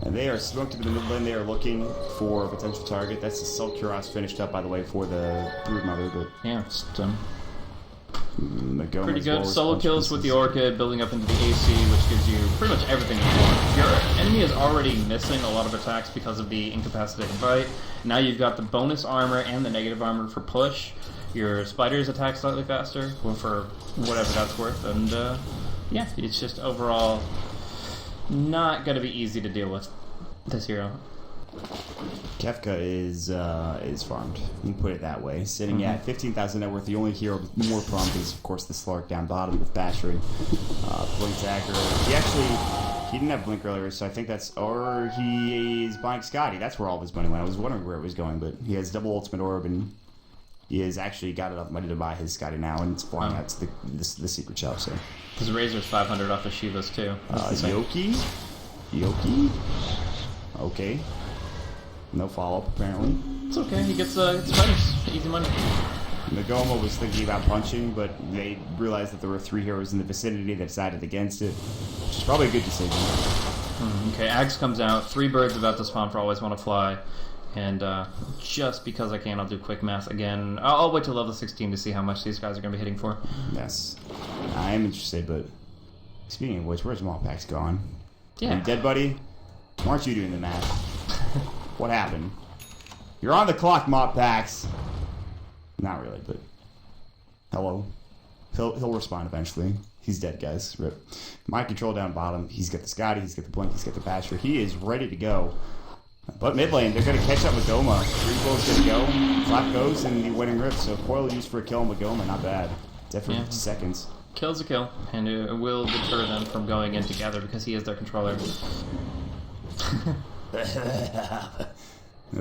And they are smoked into the mid lane. They are looking for a potential target. That's the Silk Kuros finished up, by the way, for the Broodmother. But yeah, it's pretty good. Well, solo kills with the Orchid, building up into the AC, which gives you pretty much everything you want. Your enemy is already missing a lot of attacks because of the incapacitating bite. Now you've got the bonus armor and the negative armor for push. Your spiders attack slightly faster, for whatever that's worth. And yeah, it's just overall not going to be easy to deal with this hero. Kefka is farmed. You can put it that way. Sitting at 15,000 net worth, the only hero with more prompt is, of course, the Slark down bottom with Bashery. Blink Dagger. He didn't have Blink earlier, so I think that's... Or he is buying Scotty. That's where all of his money went. I was wondering where it was going, but he has double Ultimate Orb, and he has actually got enough money to buy his Scotty now, and it's flying out to the secret shop, so... His Razor's 500 off of Shiva's, too. Yoki? Okay. No follow-up, apparently. It's okay. He gets spiders. Easy money. Nagoma was thinking about punching, but they realized that there were 3 heroes in the vicinity that decided against it, which is probably a good decision. Okay, Axe comes out. 3 birds about to spawn for Always Want to Fly. And just because I can, I'll do quick math again. I'll wait till level 16 to see how much these guys are going to be hitting for. Yes. I am interested, but speaking of which, where's MotPax gone? Yeah. Hey, dead buddy? Why aren't you doing the math? What happened? You're on the clock, MotPax. Not really, but hello. He'll respond eventually. He's dead, guys. Rip. My control down bottom. He's got the Scotty. He's got the Blink. He's got the Basher. He is ready to go. But mid lane, they're going to catch up with Goma. 3 bulls going to go. Flap goes and the winning rip. So coil used for a kill with Goma. Not bad. Definitely 50 seconds. Kill's a kill, and it will deter them from going in together because he is their controller.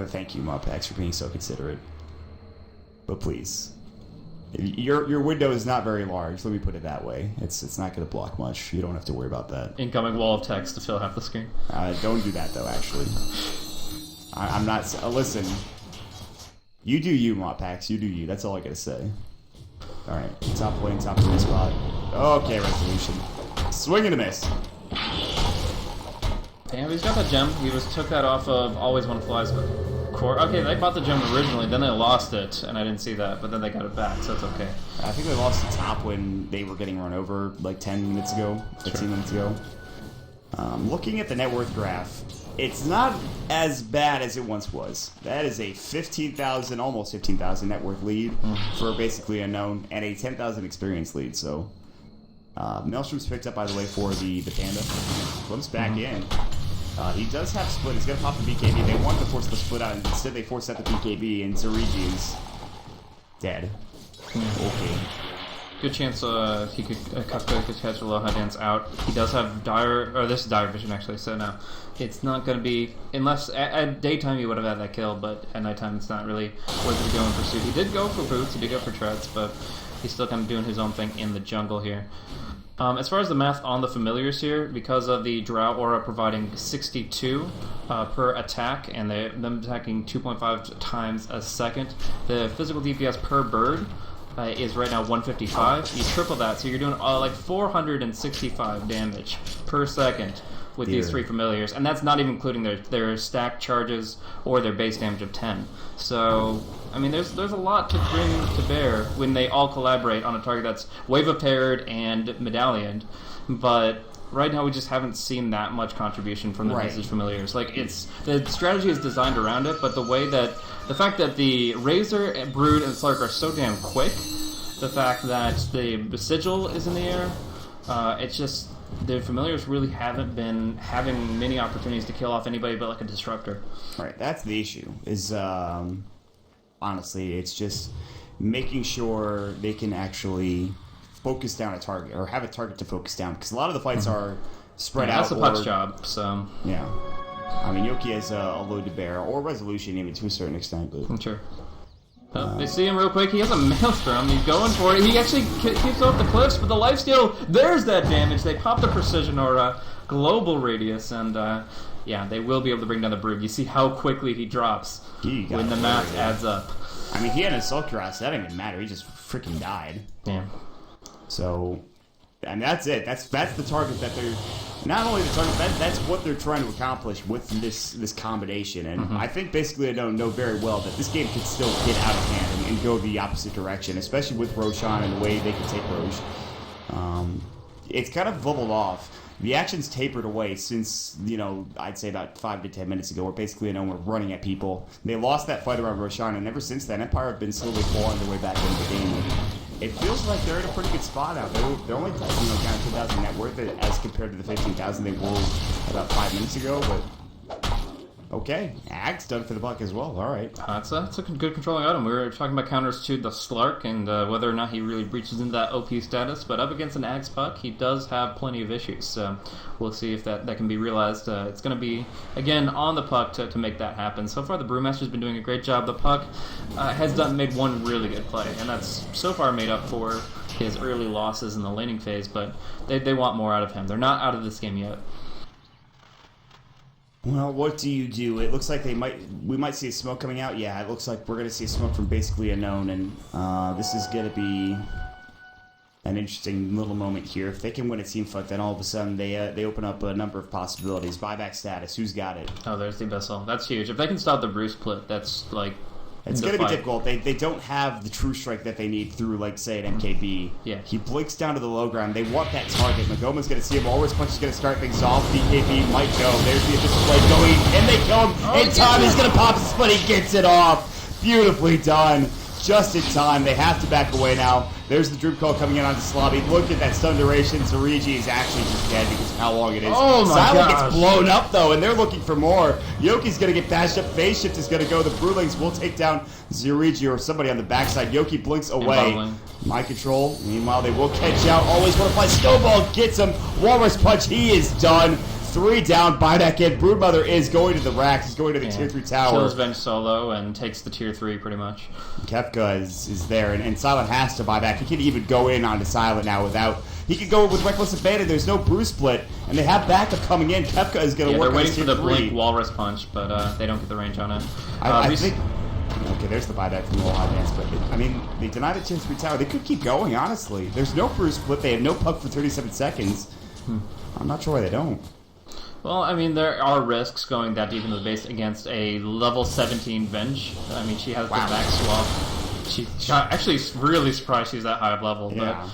Thank you, MotPax, for being so considerate. But please, your window is not very large. Let me put it that way. It's not going to block much. You don't have to worry about that. Incoming wall of text to fill half the screen. Don't do that though. Actually, I'm not. Listen, you do you, MotPax. You do you. That's all I gotta say. All right, top lane, top lane spot. Okay, resolution. Swing and a miss. Damn, he's got that gem. He took that off of Always Want to Fly's core. Okay, they bought the gem originally, then they lost it, and I didn't see that, but then they got it back, so it's okay. I think they lost the top when they were getting run over like 10 minutes ago, 15 minutes ago. Looking at the net worth graph, it's not as bad as it once was. That is a 15,000, almost 15,000 net worth lead for basically Unknown, and a 10,000 experience lead, so Maelstrom's picked up, by the way, for the Panda. Flips back in. He does have split. He's going to pop the BKB. They wanted to force the split out, and instead they forced out the BKB, and Zerigi is dead. Okay. Good chance he could Kafka could catch a low high dance out. He does have this is dire vision actually, so no. It's not going to be, unless at daytime he would have had that kill, but at nighttime it's not really worth it to go in pursuit. He did go for boots, he did go for treads, but he's still kind of doing his own thing in the jungle here. As far as the math on the familiars here, because of the Drow Aura providing 62 per attack, and them attacking 2.5 times a second, the physical DPS per bird is right now 155. You triple that, so you're doing like 465 damage per second with these 3 familiars, and that's not even including their stack charges or their base damage of 10. So, I mean, there's a lot to bring to bear when they all collaborate on a target that's Wave of Terror and Medallion, but right now we just haven't seen that much contribution from the Visage familiars. Like, the strategy is designed around it, but the fact that the Razor, Brood, and Slark are so damn quick, the fact that the Sigil is in the air, it's just the familiars really haven't been having many opportunities to kill off anybody but like a disruptor. Right, that's the issue. Is honestly, it's just making sure they can actually focus down a target or have a target to focus down, because a lot of the fights are spread out. That's the puck's job. So yeah, I mean, Yoki has a load to bear or resolution even to a certain extent, but sure. They see him real quick. He has a Maelstrom. He's going for it. He actually keeps off the cliffs, but the lifesteal, there's that damage. They pop the Precision Aura, global radius, and yeah, they will be able to bring down the Brood. You see how quickly he drops when the math adds up. I mean, he had an Assault Cuirass. That didn't even matter. He just freaking died. Yeah. So, and that's it. That's the target that they're... Not only the target, that's what they're trying to accomplish with this combination. And I think basically they know very well that this game could still get out of hand and go the opposite direction, especially with Roshan and the way they can take Roche. It's kind of bubbled off. The action's tapered away since, I'd say about 5 to 10 minutes ago, where basically we're running at people. They lost that fight around Roshan, and ever since then, Empire have been slowly clawing their way back into the game. It feels like they're in a pretty good spot now. They're only down 2,000 net worth as compared to the 15,000 they were about 5 minutes ago, but okay. Ag's done for the buck as well. All right. That's a good controlling item. We were talking about counters to the Slark and whether or not he really breaches into that OP status, but up against an Ag's puck, he does have plenty of issues. So we'll see if that can be realized. It's going to be, again, on the puck to make that happen. So far, the Brewmaster's been doing a great job. The puck has made one really good play, and that's so far made up for his early losses in the laning phase, but they want more out of him. They're not out of this game yet. Well, what do you do? It looks like we might see a smoke coming out. Yeah, it looks like we're going to see a smoke from basically unknown, and this is going to be an interesting little moment here. If they can win a team fight, then all of a sudden they open up a number of possibilities. Buyback status, who's got it? Oh, there's the Abyssal. That's huge. If they can stop the Bruce split, that's like... It's going to be difficult. They don't have the true strike that they need through, like, say, an MKB. Yeah. He blinks down to the low ground. They want that target. Magoma's going to see him. Always Punch is going to start things off. BKB might go. There's the Abyssal play going, and they kill him. In time, he's going to pop his split. He gets it off. Beautifully done. Just in time. They have to back away now. There's the Droop Call coming in onto Slobby. Look at that stun duration. Zerigi is actually just dead because of how long it is. Oh my Silent gosh. gets blown up, though, and they're looking for more. Yoki's going to get bashed up. Phase Shift is going to go. The Brewlings will take down Zerigi or somebody on the backside. Yoki blinks away. Mind control. Meanwhile, they will catch out. Always want to fly. Snowball gets him. Walrus Punch. He is done. 3 down. Buyback in. Broodmother is going to the rack. He's going to the Tier 3 tower. Kills Venge solo and takes the Tier 3 pretty much. Kefka is there, and Silent has to buy back. He can even go in onto Silent now without... He could go with Reckless Abandon. There's no Bruce split, and they have backup coming in. Kefka is going to work on his Tier 3. They're waiting for the Blink Walrus Punch, but they don't get the range on it. I think... Okay, there's the buyback from the Wall Advance, but I mean, they denied the Tier 3 tower. They could keep going, honestly. There's no Bruce split. They have no puck for 37 seconds. I'm not sure why they don't. Well, I mean, there are risks going that deep into the base against a level 17 Venge. I mean, she has the back swap. She actually really surprised she's that high of level. Yeah.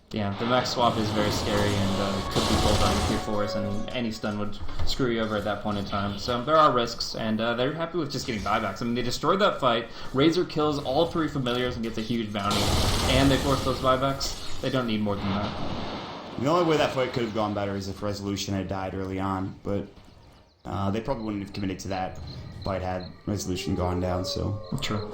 But yeah, the max swap is very scary and could be pulled on Tier 4s, and any stun would screw you over at that point in time. So there are risks, and they're happy with just getting buybacks. I mean, they destroyed that fight. Razor kills all 3 familiars and gets a huge bounty, and they force those buybacks. They don't need more than that. The only way that fight could have gone better is if Resolution had died early on, but they probably wouldn't have committed to that fight had Resolution gone down, so... True.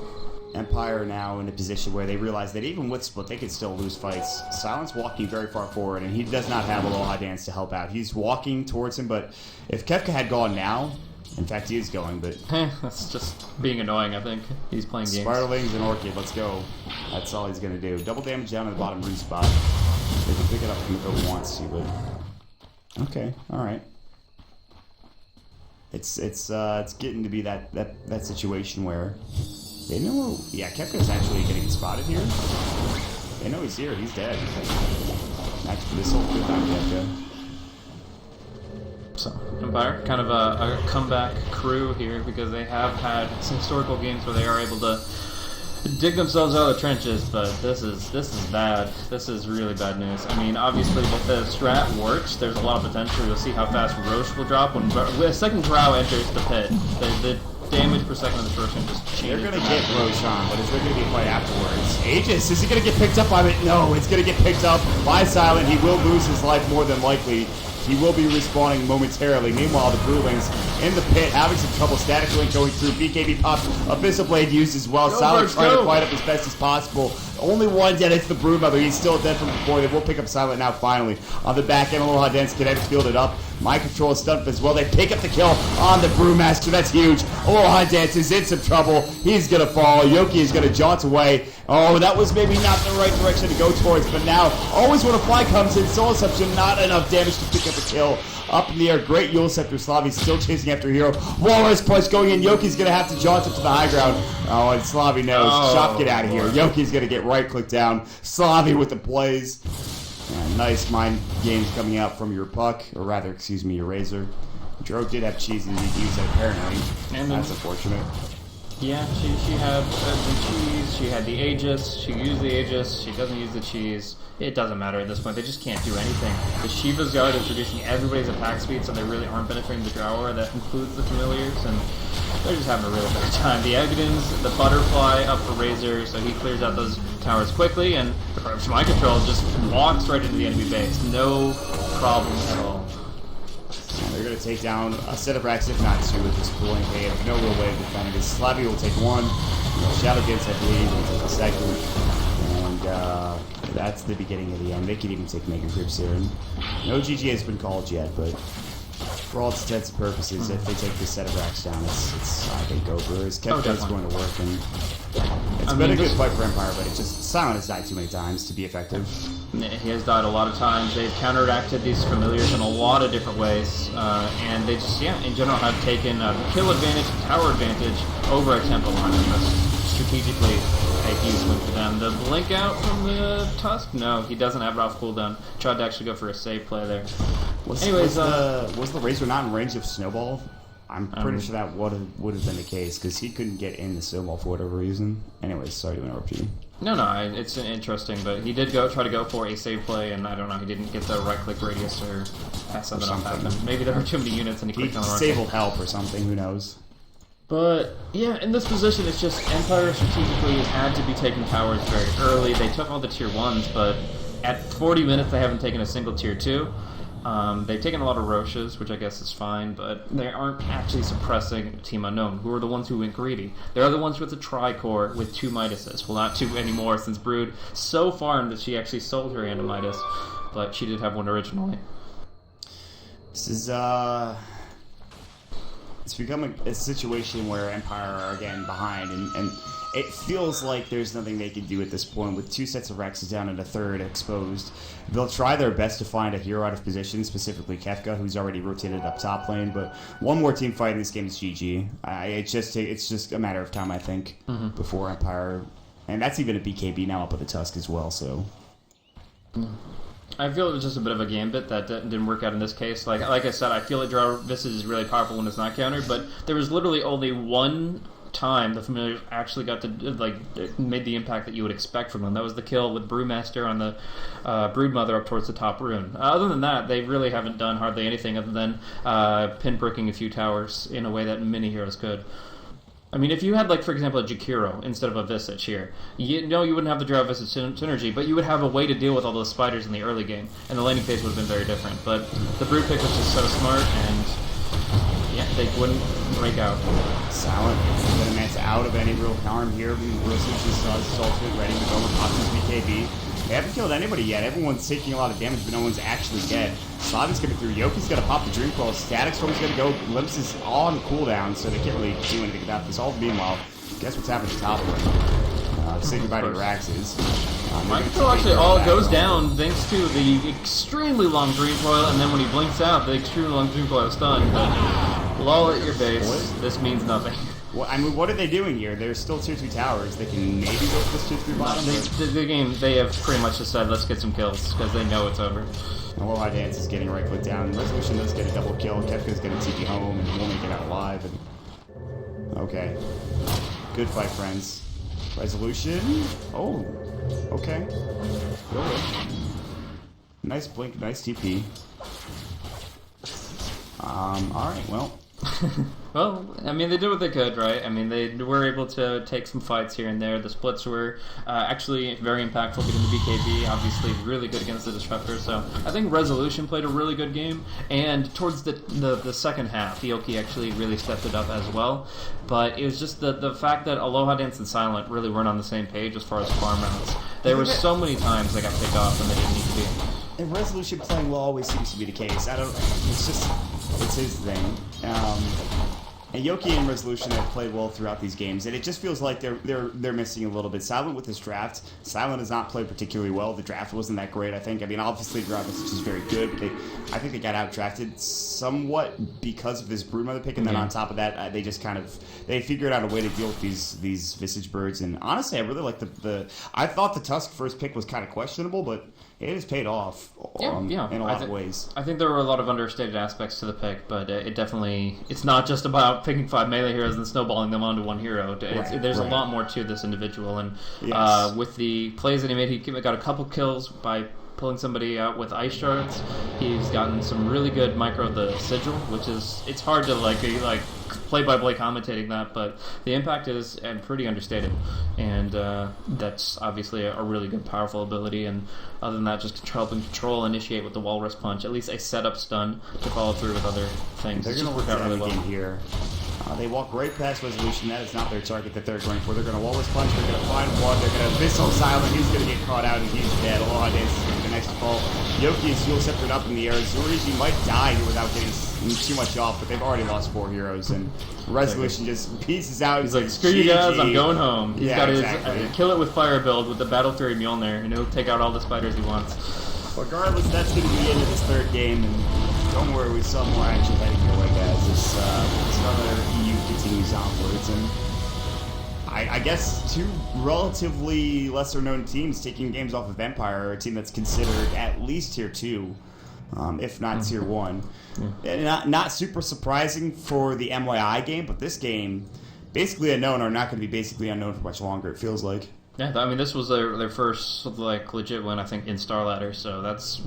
Empire now in a position where they realize that even with Split, they could still lose fights. Silence walking very far forward, and he does not have Aloha Dance to help out. He's walking towards him, but if Kefka had gone now, in fact, he is going, but... That's just being annoying, I think. He's playing games. Spiderlings and Orchid, let's go. That's all he's going to do. Double damage down in the bottom root spot. They can pick it up if he wants to, but... Okay, alright. It's getting to be that situation where... They know... Yeah, Kefka's actually getting spotted here. They know he's here. He's dead. Actually, this whole good on Kefka. So, Empire, kind of a comeback crew here because they have had some historical games where they are able to dig themselves out of the trenches, but this is bad. This is really bad news. I mean, obviously, if the strat works, there's a lot of potential. You'll see how fast Roche will drop when a second Drow enters the pit. The damage per second of this Roshan just changes. They're going to get Roshan, but is there going to be a fight afterwards? Aegis, is he going to get picked up by it? No, it's going to get picked up by Silent. He will lose his life more than likely. He will be respawning momentarily. Meanwhile, the Brewlings in the pit having some trouble. Static Link going through. BKB popped. Abyssal Blade used as well. Silent trying to fight up as best as possible. Only one dead. It's the Brewmother. He's still dead from before. They will pick up Silent now finally. On the back end, Aloha Dance Kinetic fielded up. Mind Control is stunned as well. They pick up the kill on the Brewmaster. That's huge. Aloha Dance is in some trouble. He's going to fall. Yoki is going to jaunt away. Oh, that was maybe not the right direction to go towards, but now, always when a fly comes in, Soul Assumption, not enough damage to pick up the kill. Up in the air, great Yule Scepter. Slavi still chasing after Hero. Walrus Punch going in. Yoki's going to have to jaunt up to the high ground. Oh, and Slavi knows. Shop, get out of here. Yoki's going to get right-click down. Slavi with the plays. Yeah, nice mind games coming out from your puck, or rather, excuse me, your Razor. Dro did have cheese and he used it apparently. And that's unfortunate. Yeah, she had the cheese, she had the Aegis, she used the Aegis, she doesn't use the cheese. It doesn't matter at this point, they just can't do anything. The Shiva's Guard is reducing everybody's attack speed, so they really aren't benefiting the Drow Aura. That includes the Familiars, and they're just having a really bad time. The Evidence, the Butterfly up for Razor, so he clears out those towers quickly, and Mind Control just walks right into the enemy base. No problem at all. They're going to take down a set of racks, if not two, with this cooling. They have no real way of defending this. Slavi will take one. Shadowgate, I believe, will take the second. And that's the beginning of the end. They could even take Mega Grips here. And no GG has been called yet, but for all intents and purposes, if they take this set of racks down, it's I think, over. As Kefka's going to work. And it's been a good fight for Empire, but it's just Silent has died too many times to be effective. He has died a lot of times. They've counteracted these Familiars in a lot of different ways, and they just, in general, have taken kill advantage, tower advantage over a tempo line. That's strategically a huge win for them. The blink out from the Tusk? No, he doesn't have it off cooldown. Tried to actually go for a save play there. Was the Razor not in range of Snowball? I'm pretty sure that would have been the case, because he couldn't get in the Snowball for whatever reason. Anyways, sorry to interrupt you. No, it's interesting, but he did try to go for a save play, and I don't know, he didn't get the right-click radius or something else happened. Maybe there were too many units and he clicked on the wrong thing. Disabled help or something, who knows. But, yeah, in this position, it's just Empire strategically had to be taking towers very early. They took all the tier 1s, but at 40 minutes they haven't taken a single tier 2. They've taken a lot of Roches, which I guess is fine, but they aren't actually suppressing Team Unknown, who are the ones who went greedy. They're the ones with the Tricore with 2 Midases. Well, not 2 anymore, since Brood so farmed that she actually sold her hand to Midas, but she did have one originally. This is, it's become a situation where Empire are again behind, and it feels like there's nothing they can do at this point. With 2 sets of Rexes down and a third exposed, they'll try their best to find a hero out of position, specifically Kefka, who's already rotated up top lane. But one more team fight in this game is GG. It's just a matter of time, I think, before Empire, and that's even a BKB now up with the Tusk as well. So. I feel it was just a bit of a gambit that didn't work out in this case. Like I said, I feel like Drow Visage is really powerful when it's not countered, but there was literally only one time the Familiars actually got to, made the impact that you would expect from them. That was the kill with Brewmaster on the Broodmother up towards the top rune. Other than that, they really haven't done hardly anything other than pinpricking a few towers in a way that many heroes could. I mean, if you had, like, for example, a Jakiro instead of a Visage here, you wouldn't have the Drow Visage synergy, but you would have a way to deal with all those spiders in the early game, and the laning phase would have been very different. But the Brood pick was just so smart, and yeah, they wouldn't break out. Silent. Venomance out of any real harm here. Rosage just assaulted, ready to go with Optimus BKB. They haven't killed anybody yet. Everyone's taking a lot of damage, but no one's actually dead. Slavin's coming through. Yoki's going to pop the Dream Coil. Static Storm's going to go. Glimpse is on cooldown, so they can't really do anything about this. All meanwhile, guess what's happening top right? Say goodbye to Raxes. Micro actually all goes down thanks to the extremely long Dream Coil, and then when he blinks out, the extremely long Dream Coil is stunned. But lull at your base. This means nothing. Well, I mean, what are they doing here? There's still 2-2 towers. They can maybe go for this 2-3 bottom. The game, they have pretty much just said, let's get some kills, because they know it's over. Aloha Dance is getting right foot down. Resolution does get a double kill. Kefka's going to TP home, and won't make it out alive. And... okay. Good fight, friends. Resolution. Oh. Okay. Go away. Nice blink, nice TP. Alright, well... Well, I mean, they did what they could, right? I mean, they were able to take some fights here and there. The splits were actually very impactful getting the BKB, obviously really good against the Disruptor. So I think Resolution played a really good game, and towards the second half, Yoki actually really stepped it up as well. But it was just the fact that Aloha Dance and Silent really weren't on the same page as far as farm outs. There were so many times they got picked off when they didn't need to be. And Resolution playing well always seems to be the case. It's his thing. And Yoki and Resolution have played well throughout these games, and it just feels like they're missing a little bit. Silent with his draft. Silent has not played particularly well. The draft wasn't that great, I think. I mean, obviously, the draft is very good, but I think they got out-drafted somewhat because of this Broodmother pick, and then on top of that, they just kind of they figured out a way to deal with these Visage birds. And honestly, I really like I thought the Tusk first pick was kind of questionable, but it has paid off in a lot of ways. I think there were a lot of understated aspects to the pick, but it's not just about picking 5 melee heroes and snowballing them onto one hero. There's a lot more to this individual, and with the plays that he made, he got a couple kills by pulling somebody out with ice shards. He's gotten some really good micro the sigil, which is it's hard to like play-by-play commentating that, but the impact is pretty understated, and that's obviously a really good, powerful ability. And other than that, just helping control, initiate with the Walrus Punch, at least a setup stun to follow through with other things. They're going to work out really well here. They walk right past Resolution. That is not their target that they're going for. They're going to Walrus Punch. They're going to find one. They're going to Missile Silent. He's going to get caught out, and he's dead. Aloha Dance is going to next fall. Yoki is Fuel Sceptered up in the air. Zurigi might die here without getting too much off, but they've already lost 4 heroes, and Resolution just pieces out. He's like, screw you guys, I'm going home. He's got his kill it with fire build with the Battle Fury Mjolnir, and he'll take out all the spiders he wants. Regardless, that's going to be the end of this third game, and don't worry, we saw more action heading your way, guys. This another EU continues onwards, and I guess 2 relatively lesser-known teams taking games off of Empire, a team that's considered at least tier 2, if not tier 1. Not super surprising for the MYI game, but this game, basically unknown, are not going to be basically unknown for much longer, it feels like. Yeah, I mean, this was their first legit win, I think, in Starladder, so that's